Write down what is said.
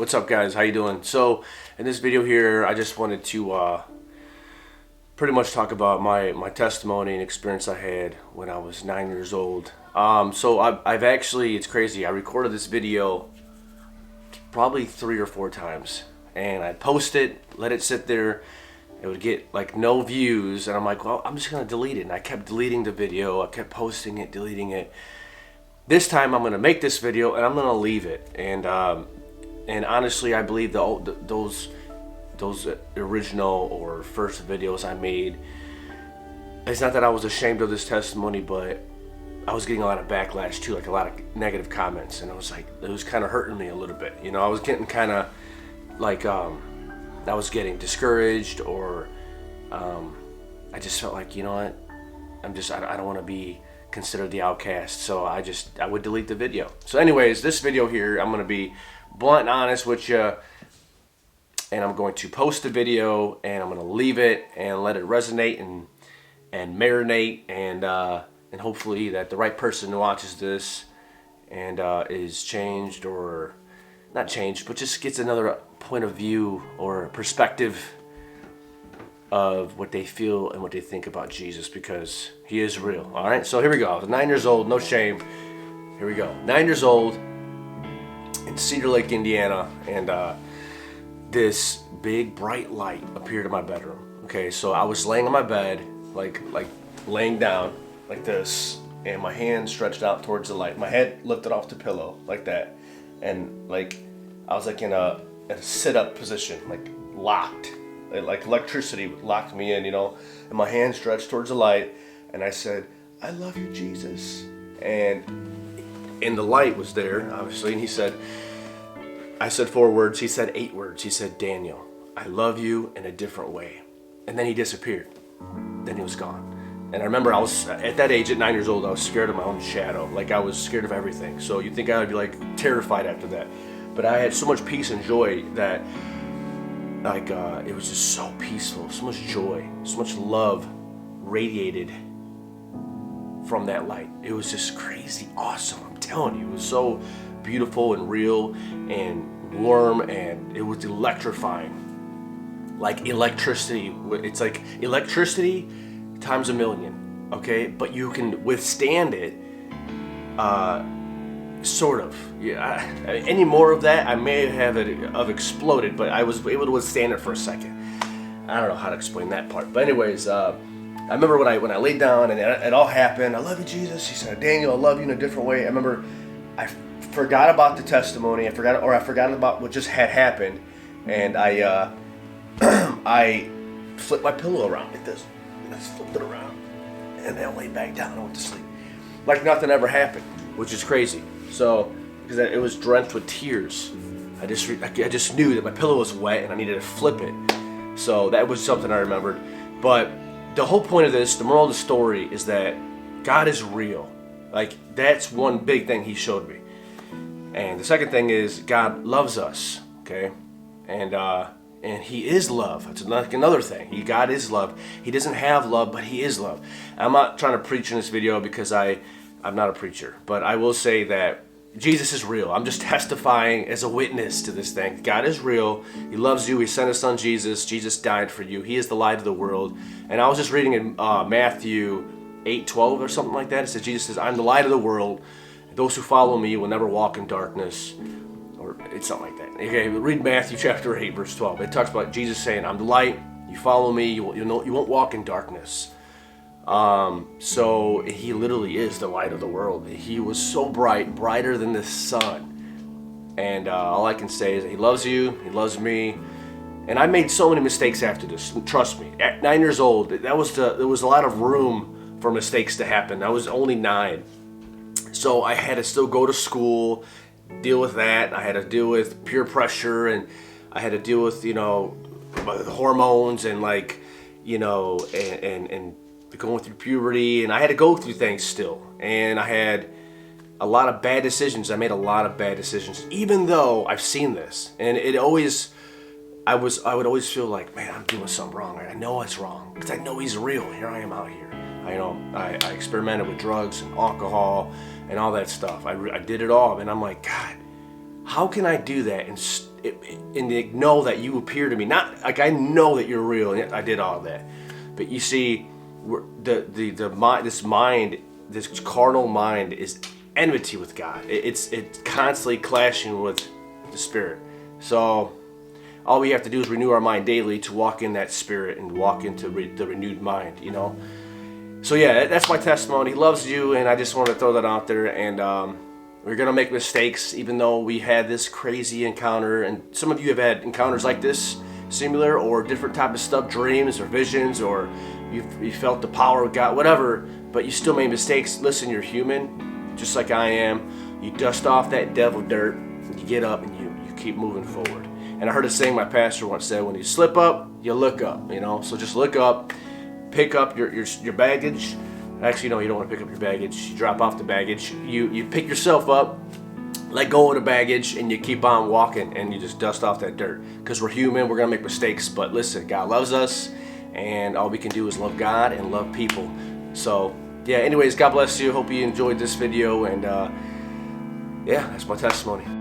What's up, guys? How you doing? So in this video here, I just wanted to pretty much talk about my testimony and experience I had when I was 9 years old. So I've actually, it's crazy, I recorded this video probably 3 or 4 times, and I post it, let it sit there. It would get like no views, and I'm like, well, I'm just gonna delete it. And I kept deleting the video, I kept posting it, deleting it. This time I'm gonna make this video and I'm gonna leave it. And honestly, I believe those original or first videos I made, it's not that I was ashamed of this testimony, but I was getting a lot of backlash too, like a lot of negative comments, and it was kind of hurting me a little bit. You know, I was getting kind of like I was getting discouraged, or I just felt like, you know what, I don't want to be considered the outcast, so I would delete the video. So anyways, this video here, I'm going to be blunt and honest with you, and I'm going to post the video and I'm going to leave it and let it resonate and marinate, and hopefully that the right person watches this and is changed, or not changed, but just gets another point of view or perspective of what they feel and what they think about Jesus, because he is real. All right, so here we go. I was 9 years old, no shame. Here we go. 9 years old in Cedar Lake, Indiana, and this big bright light appeared in my bedroom. Okay, so I was laying on my bed, like laying down like this, and my hand stretched out towards the light. My head lifted off the pillow like that, and like I was like in a sit-up position, like locked, like electricity locked me in, you know. And my hand stretched towards the light, and I said, "I love you, Jesus." And the light was there, obviously, and I said 4 words, he said 8 words. He said, "Daniel, I love you in a different way." And then he disappeared. Then he was gone. And I remember I was, at that age, at 9 years old, I was scared of my own shadow. Like, I was scared of everything. So you'd think I would be like terrified after that. But I had so much peace and joy that, like, it was just so peaceful, so much joy, so much love radiated from that light. It was just crazy awesome. I'm telling you, it was so beautiful and real and warm, and it was electrifying. Like electricity. It's like electricity times a million, okay? But you can withstand it, sort of. Yeah. Any more of that, I may have exploded, but I was able to withstand it for a second. I don't know how to explain that part. But anyways, I remember when I laid down and it all happened. "I love you, Jesus." He said, "Daniel, I love you in a different way." I remember I forgot about the testimony. I forgot about what just had happened, and I I flipped my pillow around like this. I just flipped it around, and then I laid back down and went to sleep, like nothing ever happened, which is crazy. So because it was drenched with tears, I just knew that my pillow was wet and I needed to flip it. So that was something I remembered. But the whole point of this, the moral of the story, is that God is real. Like, that's one big thing he showed me. And the second thing is God loves us, okay? And he is love. That's another thing. God is love. He doesn't have love, but he is love. I'm not trying to preach in this video because I'm not a preacher, but I will say that Jesus is real. I'm just testifying as a witness to this thing. God is real. He loves you. He sent his son Jesus. Jesus died for you. He is the light of the world. And I was just reading in Matthew 8:12 or something like that. It says, Jesus says, "I'm the light of the world. Those who follow me will never walk in darkness." Or it's something like that. Okay, read Matthew chapter 8, verse 12. It talks about Jesus saying, "I'm the light. You follow me. You won't walk in darkness." So he literally is the light of the world. He was so bright, brighter than the sun. And all I can say is that he loves you. He loves me. And I made so many mistakes after this. Trust me. At 9 years old, there was a lot of room for mistakes to happen. I was only 9. So I had to still go to school, deal with that. I had to deal with peer pressure, and I had to deal with, the hormones, and like, and going through puberty, and I had to go through things still. And I had a lot of bad decisions. I made a lot of bad decisions, even though I've seen this. And I would always feel like, man, I'm doing something wrong. I know it's wrong because I know he's real. Here I am out here. I experimented with drugs and alcohol and all that stuff. I did it all, and I'm like, God, how can I do that and know that you appear to me. Not like I know that you're real, and I did all that. But you see, this carnal mind is enmity with God. It's constantly clashing with the Spirit. So all we have to do is renew our mind daily to walk in that Spirit and walk into the renewed mind, you know. So yeah, that's my testimony. He loves you, and I just want to throw that out there. And we're gonna make mistakes, even though we had this crazy encounter. And some of you have had encounters like this, similar or different type of stuff, dreams or visions, or you felt the power of God, whatever. But you still made mistakes. Listen, you're human, just like I am. You dust off that devil dirt, and you get up and you keep moving forward. And I heard a saying my pastor once said, when you slip up, you look up, you know. So just look up, pick up your baggage. Actually, no, you don't want to pick up your baggage. You drop off the baggage. You pick yourself up, let go of the baggage, and you keep on walking, and you just dust off that dirt. Because we're human, we're going to make mistakes. But listen, God loves us, and all we can do is love God and love people. So, yeah, anyways, God bless you. Hope you enjoyed this video, and yeah, that's my testimony.